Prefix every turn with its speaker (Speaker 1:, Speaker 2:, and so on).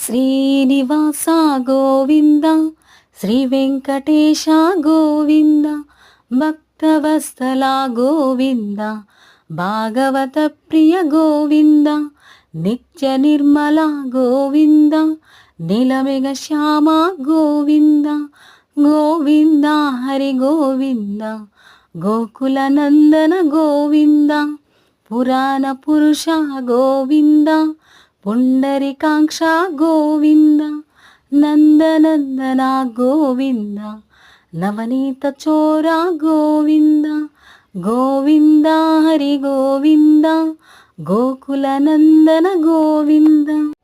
Speaker 1: శ్రీనివాస గోవింద శ్రీ వెంకటేశ గోవింద భక్తవత్సల గోవింద భాగవత ప్రియ గోవింద నిత్య నిర్మల గోవింద నీలమేఘ శ్యామ గోవింద గోవింద హరి గోవింద గోకుల నందన గోవింద పురాణ పురుష గోవింద పుండరీకాక్ష గోవింద నందనందన గోవింద నవనీత చోర గోవింద గోవింద హరి గోవింద గోకుల నందన గోవింద.